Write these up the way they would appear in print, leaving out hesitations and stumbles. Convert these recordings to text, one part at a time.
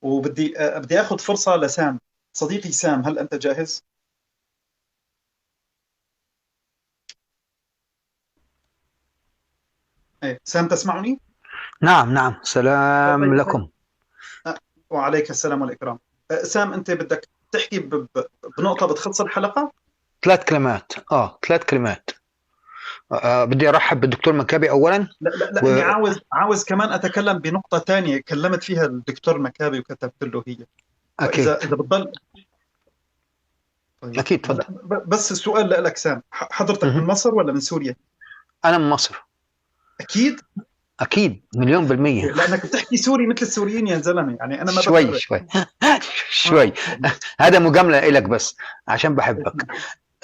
بدي اخذ فرصة لسام. صديقي سام، هل انت جاهز؟ ايه سام، تسمعني؟ نعم نعم، سلام طيب طيب. لكم. وعليك السلام والإكرام. سام، أنت بدك تحكي بنقطة بتخص الحلقة؟ 3 كلمات، 3 كلمات. بدي ارحب بالدكتور مكابي اولا. لا لا لا، إني عاوز كمان أتكلم بنقطة تانية كلمت فيها الدكتور مكابي وكتبت له هي. واكيد. فإذا بتضل. طيب اكيد تفضل. هلا بس السؤال لك سام، حضرتك من مهم. مصر ولا من سوريا؟ انا من مصر. أكيد. اكيد مليون أوكي، بالمية. لأنك بتحكي سوري مثل السوريين يا زلمة، يعني أنا ما شوي بفرق. شوي. شوي. آه هذا مجاملة إلك بس عشان بحبك.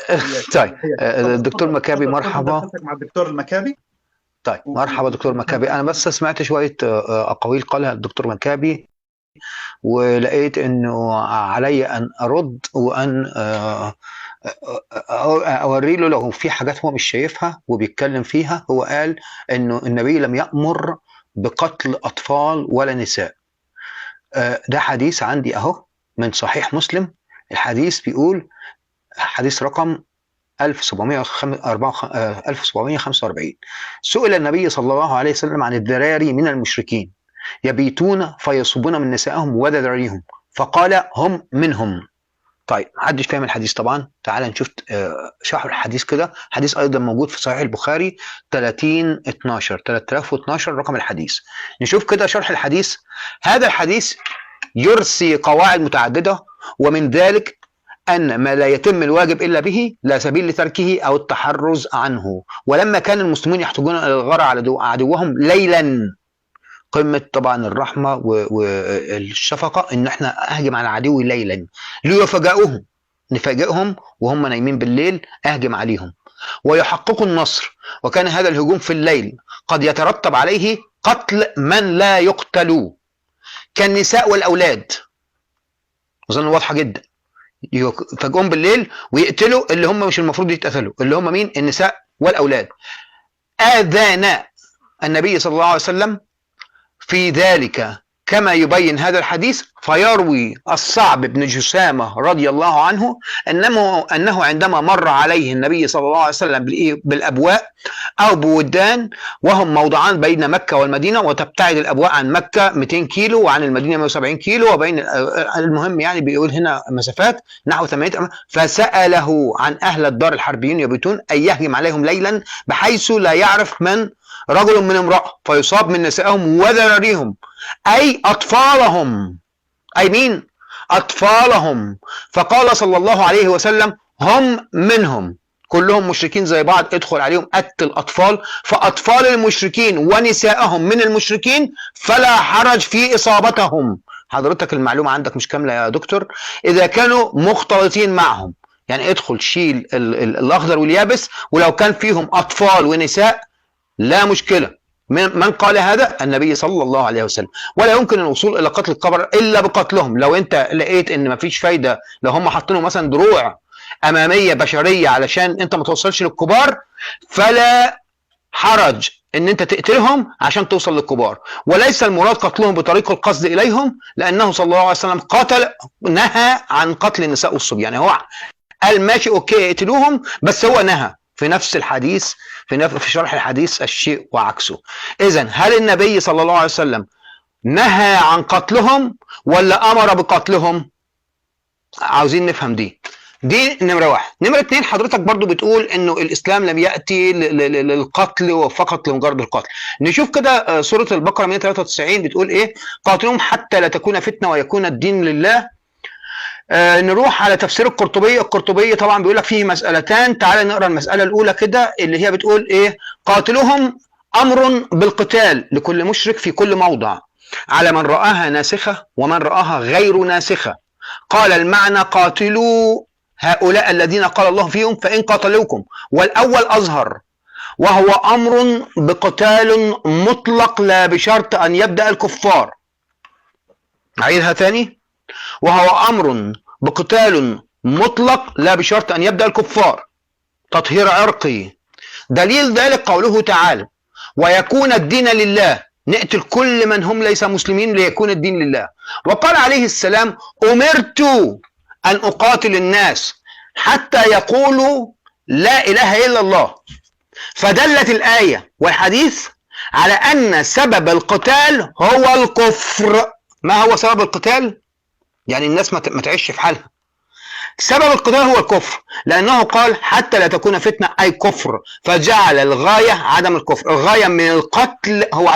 حياك طيب. الله، حياك الله. طب الدكتور تفضل مكابي تفضل خذ مرحبا. مداخلتك مع الدكتور المكابي. طيب مرحبا دكتور مكابي، ونكمل. انا بس سمعت شوية اقاويل قالها الدكتور مكابي، ولقيت انه علي ان ارد وان اوري له لو في حاجات هو مش شايفها وبيتكلم فيها. هو قال انه النبي لم يأمر بقتل اطفال ولا نساء. ده حديث عندي اهو من صحيح مسلم. الحديث بيقول، حديث رقم 1745. سئل النبي صلى الله عليه وسلم عن الذراري من المشركين يبيتون فيصبون من نسائهم وذراريهم، فقال هم منهم. طيب محدش فاهم الحديث طبعا. تعال نشوف شرح الحديث كده. حديث ايضا موجود في صحيح البخاري 3012 رقم الحديث. نشوف كده شرح الحديث. هذا الحديث يرسي قواعد متعددة، ومن ذلك أن ما لا يتم الواجب إلا به لا سبيل لتركه أو التحرز عنه. ولما كان المسلمون يحتجون إلى الغارة على عدوهم ليلا، قمة طبعا الرحمة والشفقة إن احنا أهجم على عدوي ليلا ليفاجئوهم، نفاجئهم وهم نايمين بالليل، أهجم عليهم ويحققوا النصر. وكان هذا الهجوم في الليل قد يترتب عليه قتل من لا يقتلوا كالنساء والأولاد. أظن واضحة جدا. يفاجئون بالليل ويقتلوا اللي هم مش المفروض يتقتلوا، اللي هم مين؟ النساء والأولاد. آذان النبي صلى الله عليه وسلم في ذلك كما يبين هذا الحديث. فيروي الصعب بن جسامة رضي الله عنه أنه عندما مر عليه النبي صلى الله عليه وسلم بالأبواء أو بودان، وهم موضعان بين مكة والمدينة، وتبتعد الأبواء عن مكة 200 كيلو وعن المدينة 170 كيلو، وبين المهم يعني بيقول هنا مسافات نحو 8. فسأله عن أهل الدار الحربيين يبيتون أن يهجم عليهم ليلا بحيث لا يعرف من رجل من امرأة فيصاب من نسائهم وذراريهم، أي أطفالهم. أي مين؟ أطفالهم. فقال صلى الله عليه وسلم هم منهم، كلهم مشركين زي بعض، ادخل عليهم قتل الأطفال، فأطفال المشركين ونسائهم من المشركين فلا حرج في إصابتهم. حضرتك المعلومة عندك مش كاملة يا دكتور. إذا كانوا مختلطين معهم، يعني ادخل شيل الأخضر واليابس، ولو كان فيهم أطفال ونساء لا مشكلة. من قال هذا؟ النبي صلى الله عليه وسلم. ولا يمكن الوصول الى قتل الكبر الا بقتلهم. لو انت لقيت ان مفيش فايده، لو هم حاطينه مثلا دروع اماميه بشريه علشان انت ما توصلش للكبار، فلا حرج ان انت تقتلهم عشان توصل للكبار. وليس المراد قتلهم بطريق القصد اليهم، لانه صلى الله عليه وسلم نهى عن قتل النساء والصبيان. يعني هو قال ماشي اوكي اقتلوهم، بس هو نهى في نفس الحديث، في شرح الحديث الشيء وعكسه. اذا هل النبي صلى الله عليه وسلم نهى عن قتلهم ولا امر بقتلهم؟ عاوزين نفهم دي نمرة واحد. نمرة اتنين، حضرتك برضو بتقول انه الاسلام لم يأتي للقتل وفقط لمجرد القتل. نشوف كده سورة البقرة 193 بتقول ايه؟ قاتلهم حتى لا تكون فتنة ويكون الدين لله. نروح على تفسير القرطبي طبعا بيقول لك فيه مسألتان. تعال نقرا المسألة الأولى كده اللي هي بتقول إيه؟ قاتلهم أمر بالقتال لكل مشرك في كل موضع على من رآها ناسخة ومن رآها غير ناسخة. قال المعنى قاتلوا هؤلاء الذين قال الله فيهم فإن قاتلوكم، والأول أظهر، وهو أمر بقتال مطلق لا بشرط أن يبدأ الكفار. أعيدها ثاني، وهو أمر بقتال مطلق لا بشرط أن يبدأ الكفار. تطهير عرقي. دليل ذلك قوله تعالى ويكون الدين لله. نقتل كل من هم ليس مسلمين ليكون الدين لله. وقال عليه السلام: أمرت أن أقاتل الناس حتى يقولوا لا إله إلا الله. فدلت الآية والحديث على أن سبب القتال هو الكفر. ما هو سبب القتال؟ يعني الناس ما تعيش في حالها. سبب القتال هو الكفر، لأنه قال: حتى لا تكون فتنة، أي كفر، فجعل الغاية عدم الكفر. الغاية من القتل هو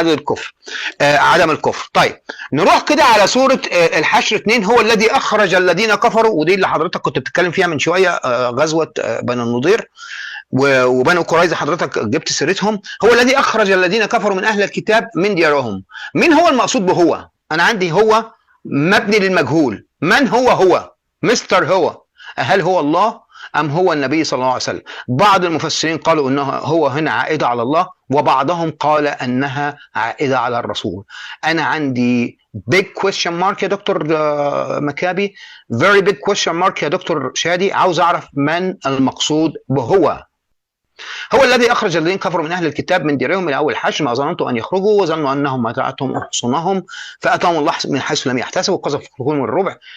عدم الكفر. طيب نروح كده على سورة الحشر 2. هو الذي أخرج الذين كفروا، ودي اللي حضرتك كنت بتتكلم فيها من شوية، غزوة بني النضير وبنو قريظة، حضرتك جبت سيرتهم. هو الذي أخرج الذين كفروا من أهل الكتاب من ديارهم. مين هو المقصود بهو؟ أنا عندي هو مبني للمجهول. من هو؟ مستر هو. هل هو الله أم هو النبي صلى الله عليه وسلم؟ بعض المفسرين قالوا أنه هو هنا عائدة على الله، وبعضهم قال أنها عائدة على الرسول. أنا عندي big question mark يا دكتور مكابي، very big question mark يا دكتور شادي. عاوز أعرف من المقصود بهو. هو الذي أخرج الذين كفروا من أهل الكتاب من ديارهم إلى أول الحشر ما ظننتم أن يخرجوا وظنوا أنهم متاعتهم حصونهم فأتاهم الله من حيث لم يحتسبوا وقذف في قلوبهم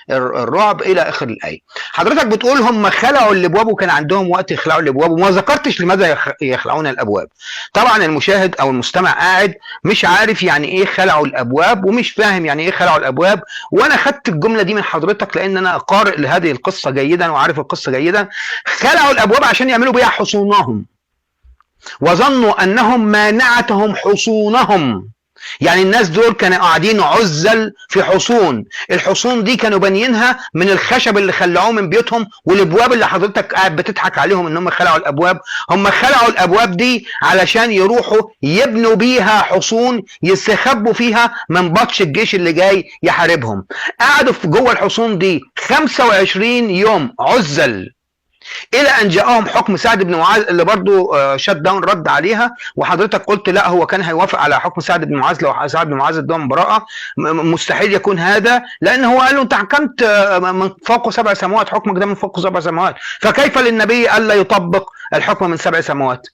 الرعب إلى آخر الآية. حضرتك بتقول هم خلعوا الأبواب وكان عندهم وقت يخلعوا الأبواب، وما ذكرتش لماذا يخلعون الأبواب. طبعا المشاهد أو المستمع قاعد مش عارف يعني إيه خلعوا الأبواب، ومش فاهم يعني إيه خلعوا الأبواب. وأنا خدت الجملة دي من حضرتك لأن أنا قارئ لهذه القصة جيدا وعارف القصة جيدا. خلعوا الأبواب عشان يعملوا بيها حصونهم، وظنوا أنهم مانعتهم حصونهم. يعني الناس دول كانوا قاعدين عزل في حصون، الحصون دي كانوا بانيينها من الخشب اللي خلعوه من بيوتهم، والابواب اللي حضرتك قاعد بتضحك عليهم ان هم خلعوا الابواب، هم خلعوا الابواب دي علشان يروحوا يبنوا بيها حصون يستخبوا فيها من بطش الجيش اللي جاي يحاربهم. قعدوا في جوه الحصون دي 25 يوم عزل، الى ان جاءهم حكم سعد بن معاذ اللي برضو شات داون رد عليها. وحضرتك قلت لا، هو كان هيوافق على حكم سعد بن معاذ لو سعد بن معاذ اداهم براءه. مستحيل يكون هذا، لان هو قال له انت حكمت من فوق 7 سماوات، حكمك ده من فوق 7 سماوات، فكيف للنبي الا يطبق الحكم من 7 سماوات؟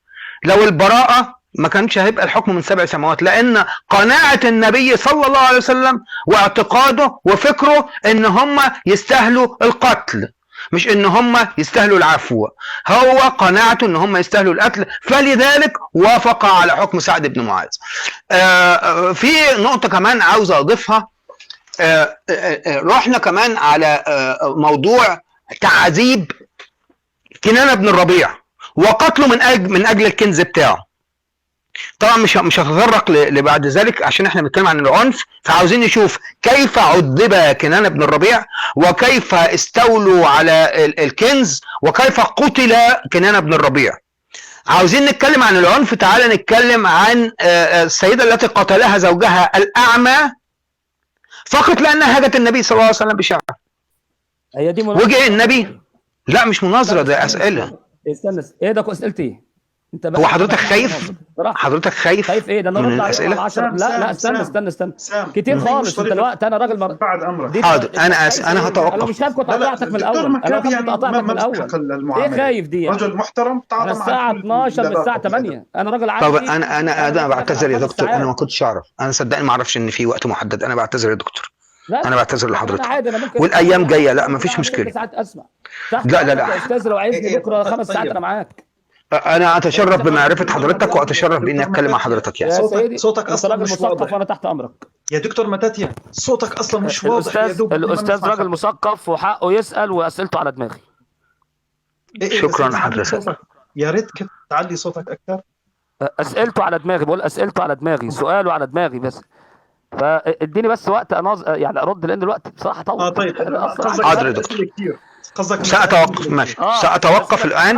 لو البراءه ما كانش هيبقى الحكم من 7 سماوات، لان قناعه النبي صلى الله عليه وسلم واعتقاده وفكره ان هم يستاهلوا القتل، مش ان هم يستاهلوا العفو. هو قناعته ان هم يستاهلوا القتل، فلذلك وافق على حكم سعد بن معاذ. في نقطة كمان عاوز اضيفها. رحنا كمان على موضوع تعذيب كنانة بن الربيع وقتله من اجل الكنز بتاعه. طبعا مش هتطرق لبعد ذلك عشان احنا بنتكلم عن العنف، فعاوزين نشوف كيف عذب كنانة بن الربيع، وكيف استولوا على الكنز، وكيف قتل كنانة بن الربيع. عاوزين نتكلم عن العنف، تعالى نتكلم عن السيدة التي قتلها زوجها الأعمى فقط لأنها هاجت النبي صلى الله عليه وسلم بشعر. هي دي وجه النبي، لا مش مناظرة، ده أسئلة. استنى، ايه ده اسئلتي؟ انت هو حضرتك خايف؟ حضرتك خايف ايه ده؟ انا رد على 10. لا استنى كتير خالص. انت الوقت انا راجل بعد امرك. حاضر، انا هتوقف. انا مش كنت قطعتك من الاول. انا كنت قطعتك من الاول. ايه خايف دي؟ رجل محترم. انا الساعه 12 من الساعه 8. انا راجل عادي. طب انا بعتذر يا دكتور، انا ما كنتش اعرف، انا صدقني ما اعرفش ان في وقت محدد. انا بعتذر يا دكتور، انا بعتذر لحضرتك. والايام جايه، لا ما فيش مشكله. ساعات اسمع. لا يا استاذ لو عايزني بكره 5 ساعات انا معاك. انا اتشرف بمعرفه حضرتك واتشرف باني اتكلم مع حضرتك. يعني صوتك اصلا مش واضح وانا تحت امرك يا دكتور متاتيا. صوتك اصلا مش واضح يا دوب. الاستاذ راجل مثقف وحقه يسال واسئلته على دماغي. شكرا حضرتك. يا ريت كنت تعلي صوتك اكثر. اسئلته على دماغي، بقول اسئلته على دماغي، سؤاله على دماغي بس. فاديني بس وقت يعني ارد، لان الوقت بصراحه طول. طيب حاضر يا دكتور. سأتوقف. ماشي، سأتوقف الآن